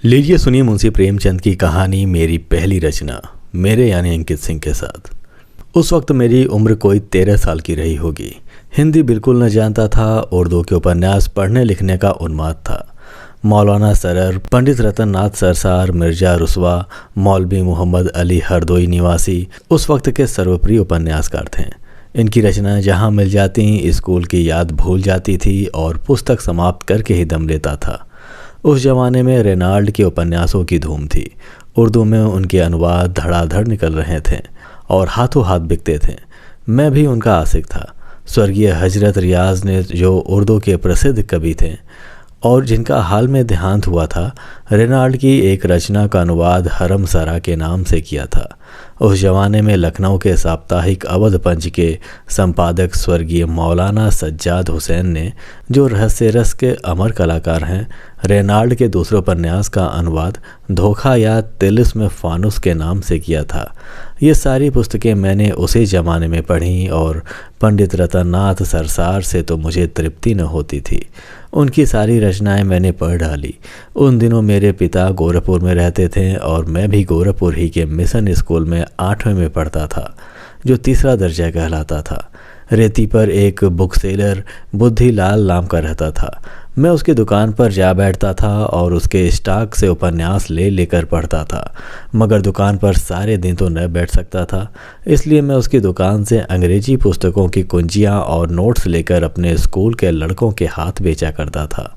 लीजिए सुनिए मुंशी प्रेमचंद की कहानी मेरी पहली रचना मेरे यानी अंकित सिंह के साथ। उस वक्त मेरी उम्र कोई 13 साल की रही होगी। हिंदी बिल्कुल न जानता था। उर्दू के उपन्यास पढ़ने लिखने का उन्माद था। मौलाना सरर, पंडित रतन नाथ सरसार, मिर्जा रुस्वा, मौलवी मोहम्मद अली हरदोई निवासी उस वक्त के सर्वप्रिय उपन्यासकार थे। इनकी रचनाएं जहाँ मिल जाती स्कूल की याद भूल जाती थी और पुस्तक समाप्त करके ही दम लेता था। उस जमाने में रेनाल्ड के उपन्यासों की धूम थी। उर्दू में उनके अनुवाद धड़ाधड़ निकल रहे थे और हाथों हाथ बिकते थे। मैं भी उनका आशिक था। स्वर्गीय हजरत रियाज ने जो उर्दू के प्रसिद्ध कवि थे और जिनका हाल में देहांत हुआ था, रेनाल्ड की एक रचना का अनुवाद हरम सरा के नाम से किया था। उस जमाने में लखनऊ के साप्ताहिक अवध पंच के संपादक स्वर्गीय मौलाना सज्जाद हुसैन ने, जो रहस्य रस के अमर कलाकार हैं, रेनाल्ड के दूसरे उपन्यास का अनुवाद धोखा या तिलिस्म फानुस के नाम से किया था। ये सारी पुस्तकें मैंने उसी ज़माने में पढ़ी और पंडित रतन नाथ सरसार से तो मुझे तृप्ति न होती थी। उनकी सारी रचनाएं मैंने पढ़ डाली। उन दिनों मेरे पिता गोरखपुर में रहते थे और मैं भी गोरखपुर ही के मिशन स्कूल में 8वीं में पढ़ता था, जो तीसरा दर्जा कहलाता था। रेती पर एक बुक सेलर बुद्धिलाल नाम का रहता था। मैं उसकी दुकान पर जा बैठता था और उसके स्टॉक से उपन्यास ले लेकर पढ़ता था, मगर दुकान पर सारे दिन तो न बैठ सकता था। इसलिए मैं उसकी दुकान से अंग्रेजी पुस्तकों की कुंजियाँ और नोट्स लेकर अपने स्कूल के लड़कों के हाथ बेचा करता था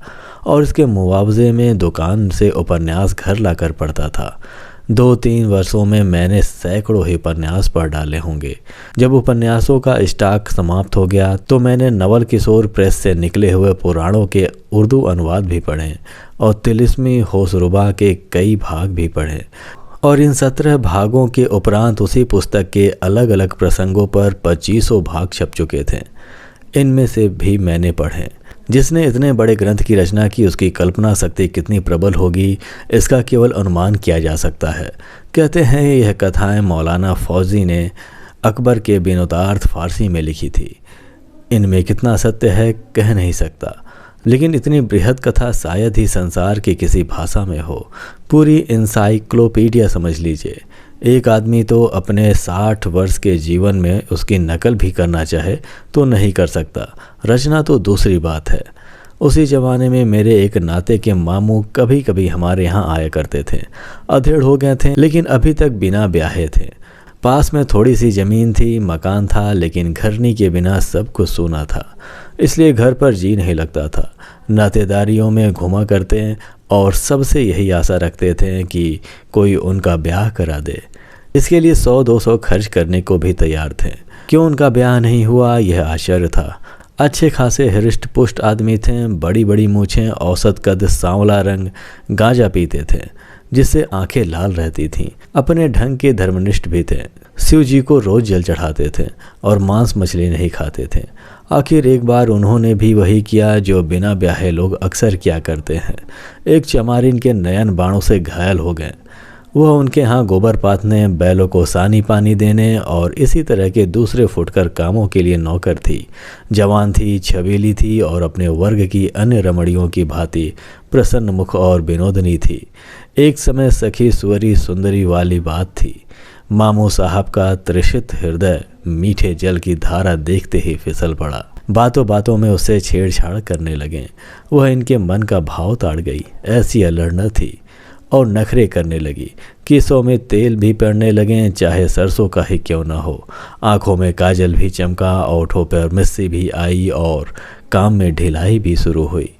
और इसके मुआवजे में दुकान से उपन्यास घर लाकर पढ़ता था। 2-3 वर्षों में मैंने सैकड़ों ही उपन्यास पढ़ डाले होंगे। जब उपन्यासों का स्टॉक समाप्त हो गया तो मैंने नवल किशोर प्रेस से निकले हुए पुराणों के उर्दू अनुवाद भी पढ़े और तिलिस्मी होशरुबा के कई भाग भी पढ़े और इन 17 भागों के उपरांत उसी पुस्तक के अलग अलग प्रसंगों पर 2500 भाग छप चुके थे। इनमें से भी मैंने पढ़े। जिसने इतने बड़े ग्रंथ की रचना की उसकी कल्पना शक्ति कितनी प्रबल होगी, इसका केवल अनुमान किया जा सकता है। कहते हैं यह कथाएं मौलाना फौजी ने अकबर के बिनोदार्थ फारसी में लिखी थी। इनमें कितना सत्य है कह नहीं सकता, लेकिन इतनी बृहद कथा शायद ही संसार की किसी भाषा में हो। पूरी इंसाइक्लोपीडिया समझ लीजिए। एक आदमी तो अपने 60 वर्ष के जीवन में उसकी नकल भी करना चाहे तो नहीं कर सकता, रचना तो दूसरी बात है। उसी ज़माने में मेरे एक नाते के मामू कभी कभी हमारे यहाँ आया करते थे। अधेड़ हो गए थे लेकिन अभी तक बिना ब्याहे थे। पास में थोड़ी सी ज़मीन थी, मकान था, लेकिन घरनी के बिना सब कुछ सूना था। इसलिए घर पर जी नहीं लगता था। नातेदारियों में घुमा करते और सबसे यही आशा रखते थे कि कोई उनका ब्याह करा दे। इसके लिए 100-200 खर्च करने को भी तैयार थे। क्यों उनका ब्याह नहीं हुआ यह आश्चर्य था। अच्छे खासे हृष्ट पुष्ट आदमी थे, बड़ी बड़ी मूछें, औसत कद, सांवला रंग, गांजा पीते थे जिससे आंखें लाल रहती थीं। अपने ढंग के धर्मनिष्ठ भी थे। शिव जी को रोज जल चढ़ाते थे और मांस मछली नहीं खाते थे। आखिर एक बार उन्होंने भी वही किया जो बिना ब्याहे लोग अक्सर किया करते हैं। एक चमारिन के नयन बाणों से घायल हो गए। वह उनके यहाँ गोबर पाथने, बैलों को सानी पानी देने और इसी तरह के दूसरे फुटकर कामों के लिए नौकर थी। जवान थी, छबीली थी और अपने वर्ग की अन्य रमणियों की भांति प्रसन्न मुख और विनोदनी थी। एक समय सखी सुवरी सुंदरी वाली बात थी। मामू साहब का त्रिषित हृदय मीठे जल की धारा देखते ही फिसल पड़ा। बातों बातों में उससे छेड़छाड़ करने लगे। वह इनके मन का भाव ताड़ गई। ऐसी अल्हड़ न थी और नखरे करने लगी। केसों में तेल भी पड़ने लगे, चाहे सरसों का ही क्यों न हो। आंखों में काजल भी चमका, ओठों पर मिस्सी भी आई और काम में ढिलाई भी शुरू हुई।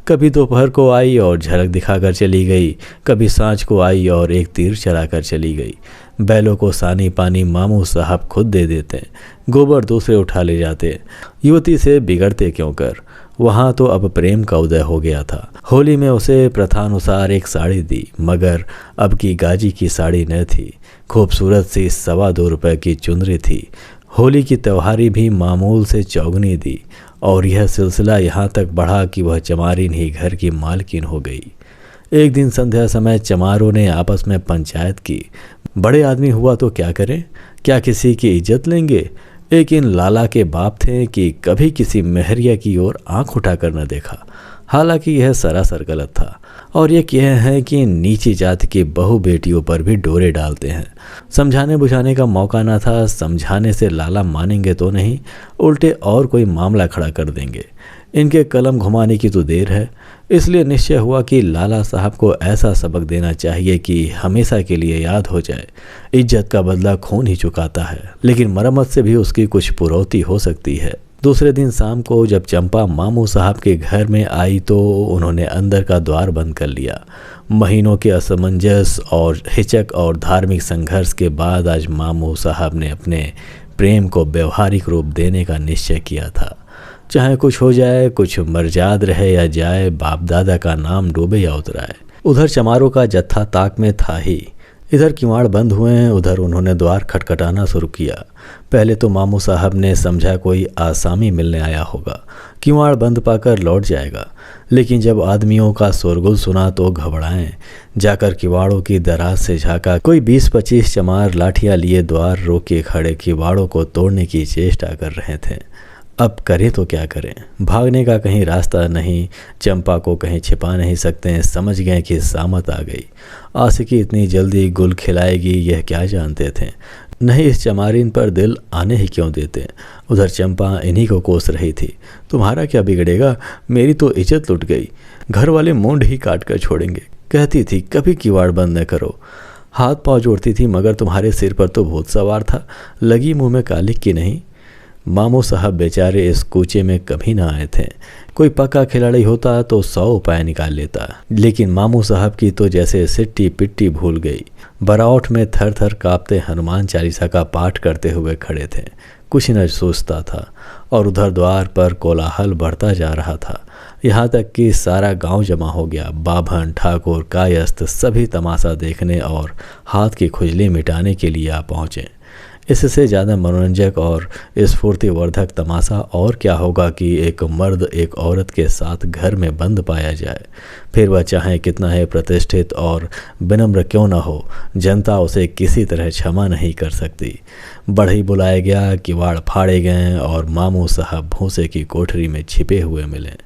कभी दोपहर को आई और झलक दिखाकर चली गई, कभी सांझ को आई और एक तीर चलाकर चली गई। बैलों को सानी पानी मामू साहब खुद दे देते, गोबर दूसरे उठा ले जाते। युवती से बिगड़ते क्यों कर। वहाँ तो अब प्रेम का उदय हो गया था। होली में उसे प्रथानुसार एक साड़ी दी, मगर अब की गाजी की साड़ी न थी। खूबसूरत सी 2.25 रुपये की चुंदरी थी। होली की त्योहारी भी मामूल से चौगनी दी और यह सिलसिला यहाँ तक बढ़ा कि वह चमारिन ही घर की मालकिन हो गई। एक दिन संध्या समय चमारों ने आपस में पंचायत की। बड़े आदमी हुआ तो क्या करें, क्या किसी की इज्जत लेंगे। एक इन लाला के बाप थे कि कभी किसी मेहरिया की ओर आंख उठाकर न देखा। हालांकि यह सरासर गलत था और ये यह है कि नीची जाति की बहू बेटियों पर भी डोरे डालते हैं। समझाने बुझाने का मौका ना था, समझाने से लाला मानेंगे तो नहीं, उल्टे और कोई मामला खड़ा कर देंगे। इनके कलम घुमाने की तो देर है। इसलिए निश्चय हुआ कि लाला साहब को ऐसा सबक देना चाहिए कि हमेशा के लिए याद हो जाए। इज्जत का बदला खून ही चुकाता है, लेकिन मरम्मत से भी उसकी कुछ पुरौती हो सकती है। दूसरे दिन शाम को जब चंपा मामू साहब के घर में आई तो उन्होंने अंदर का द्वार बंद कर लिया। महीनों के असमंजस और हिचक और धार्मिक संघर्ष के बाद आज मामू साहब ने अपने प्रेम को व्यवहारिक रूप देने का निश्चय किया था। चाहे कुछ हो जाए, कुछ मर्जाद रहे या जाए, बाप दादा का नाम डूबे या उतराए। उधर चमारों का जत्था ताक में था ही। इधर किवाड़ बंद हुए, उधर उन्होंने द्वार खटखटाना शुरू किया। पहले तो मामू साहब ने समझा कोई आसामी मिलने आया होगा, किवाड़ बंद पाकर लौट जाएगा। लेकिन जब आदमियों का शोरगुल सुना तो घबराएं। जाकर किवाड़ों की दराज से झांका, कोई 20-25 चमार लाठियां लिए द्वार रोके खड़े किवाड़ों को तोड़ने की चेष्टा कर रहे थे। अब करें तो क्या करें, भागने का कहीं रास्ता नहीं, चंपा को कहीं छिपा नहीं सकते। समझ गए कि सामत आ गई। आशिकी इतनी जल्दी गुल खिलाएगी यह क्या जानते थे। नहीं इस चमारिन पर दिल आने ही क्यों देते। उधर चंपा इन्हीं को कोस रही थी। तुम्हारा क्या बिगड़ेगा, मेरी तो इज्जत लुट गई, घर वाले मूंड ही काट कर छोड़ेंगे। कहती थी कभी किवाड़ बंद न करो, हाथ पाँव जोड़ती थी, मगर तुम्हारे सिर पर तो भूत सवार था, लगी मुँह में कालिक की नहीं। मामू साहब बेचारे इस कूचे में कभी ना आए थे। कोई पक्का खिलाड़ी होता तो 100 उपाय निकाल लेता, लेकिन मामू साहब की तो जैसे सिट्टी पिट्टी भूल गई। बराउठ में थर थर कांपते हनुमान चालीसा का पाठ करते हुए खड़े थे। कुछ न सोचता था। और उधर द्वार पर कोलाहल बढ़ता जा रहा था, यहाँ तक कि सारा गांव जमा हो गया। बाभन, ठाकुर, कायस्थ सभी तमाशा देखने और हाथ की खुजली मिटाने के लिए आ पहुँचे। इससे ज़्यादा मनोरंजक और स्फूर्तिवर्धक तमाशा और क्या होगा कि एक मर्द एक औरत के साथ घर में बंद पाया जाए, फिर वह चाहे कितना है प्रतिष्ठित और विनम्र क्यों न हो, जनता उसे किसी तरह क्षमा नहीं कर सकती। बढ़ई बुलाया गया, किवाड़ फाड़े गए और मामू साहब भूसे की कोठरी में छिपे हुए मिले।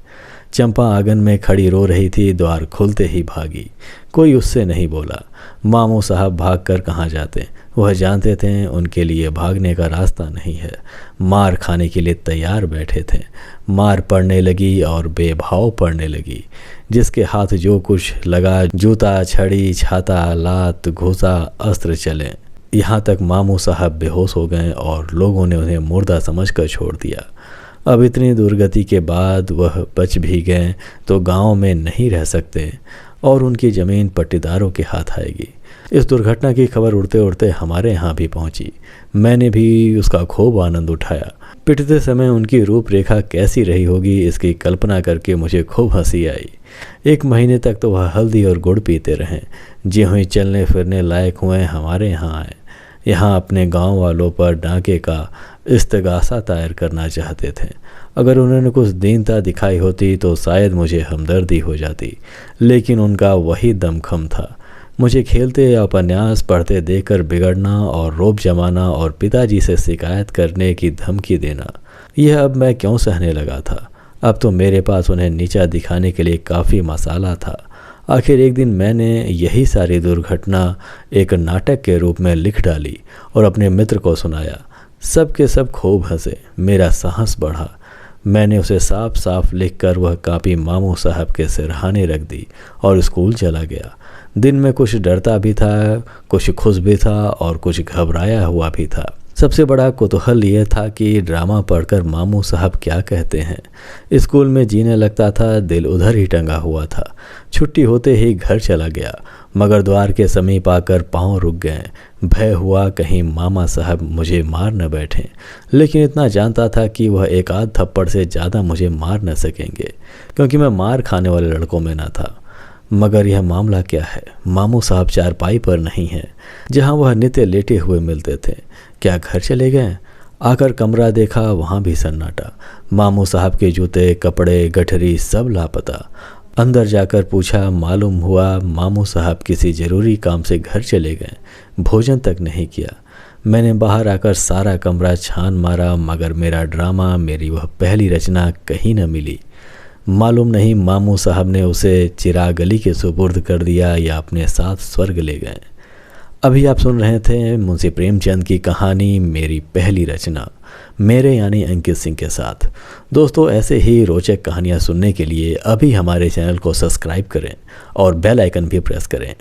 चंपा आंगन में खड़ी रो रही थी, द्वार खुलते ही भागी। कोई उससे नहीं बोला। मामू साहब भागकर कहाँ जाते, वह जानते थे उनके लिए भागने का रास्ता नहीं है। मार खाने के लिए तैयार बैठे थे। मार पड़ने लगी और बेभाव पड़ने लगी। जिसके हाथ जो कुछ लगा, जूता, छड़ी, छाता, लात, घूसा, अस्त्र चले। यहाँ तक मामू साहब बेहोश हो गए और लोगों ने उन्हें मुर्दा समझकर छोड़ दिया। अब इतनी दुर्गति के बाद वह बच भी गए तो गांव में नहीं रह सकते और उनकी ज़मीन पट्टीदारों के हाथ आएगी। इस दुर्घटना की खबर उड़ते उड़ते हमारे यहाँ भी पहुँची। मैंने भी उसका खूब आनंद उठाया। पिटते समय उनकी रूपरेखा कैसी रही होगी इसकी कल्पना करके मुझे खूब हंसी आई। 1 महीने तक तो वह हल्दी और गुड़ पीते रहें। ज्यों ही चलने फिरने लायक हुए हमारे यहाँ आए। यहाँ अपने गांव वालों पर डांके का इस्तगासा दायर करना चाहते थे। अगर उन्होंने कुछ दीनता दिखाई होती तो शायद मुझे हमदर्दी हो जाती, लेकिन उनका वही दमखम था। मुझे खेलते या उपन्यास पढ़ते देखकर बिगड़ना और रौब जमाना और पिताजी से शिकायत करने की धमकी देना, यह अब मैं क्यों सहने लगा था। अब तो मेरे पास उन्हें नीचा दिखाने के लिए काफ़ी मसाला था। आखिर एक दिन मैंने यही सारी दुर्घटना एक नाटक के रूप में लिख डाली और अपने मित्र को सुनाया। सब के सब खूब हंसे। मेरा साहस बढ़ा। मैंने उसे साफ साफ लिखकर वह कापी मामू साहब के सिरहाने रख दी और स्कूल चला गया। दिन में कुछ डरता भी था, कुछ खुश भी था और कुछ घबराया हुआ भी था। सबसे बड़ा कुतूहल ये था कि ड्रामा पढ़कर मामू साहब क्या कहते हैं। स्कूल में जीने लगता था, दिल उधर ही टंगा हुआ था। छुट्टी होते ही घर चला गया, मगर द्वार के समीप आकर पाँव रुक गए। भय हुआ कहीं मामा साहब मुझे मार न बैठें, लेकिन इतना जानता था कि वह एक आध थप्पड़ से ज़्यादा मुझे मार न सकेंगे, क्योंकि मैं मार खाने वाले लड़कों में न था। मगर यह मामला क्या है, मामू साहब चारपाई पर नहीं हैं जहाँ वह नित्य लेटे हुए मिलते थे। क्या घर चले गए? आकर कमरा देखा, वहाँ भी सन्नाटा। मामू साहब के जूते, कपड़े, गठरी सब लापता। अंदर जाकर पूछा, मालूम हुआ मामू साहब किसी ज़रूरी काम से घर चले गए, भोजन तक नहीं किया। मैंने बाहर आकर सारा कमरा छान मारा, मगर मेरा ड्रामा, मेरी वह पहली रचना कहीं न मिली। मालूम नहीं मामू साहब ने उसे चिराग अली के सुपुर्द कर दिया या अपने साथ स्वर्ग ले गए। अभी आप सुन रहे थे मुंशी प्रेमचंद की कहानी मेरी पहली रचना, मेरे यानी अंकित सिंह के साथ। दोस्तों, ऐसे ही रोचक कहानियाँ सुनने के लिए अभी हमारे चैनल को सब्सक्राइब करें और बेल आइकन भी प्रेस करें।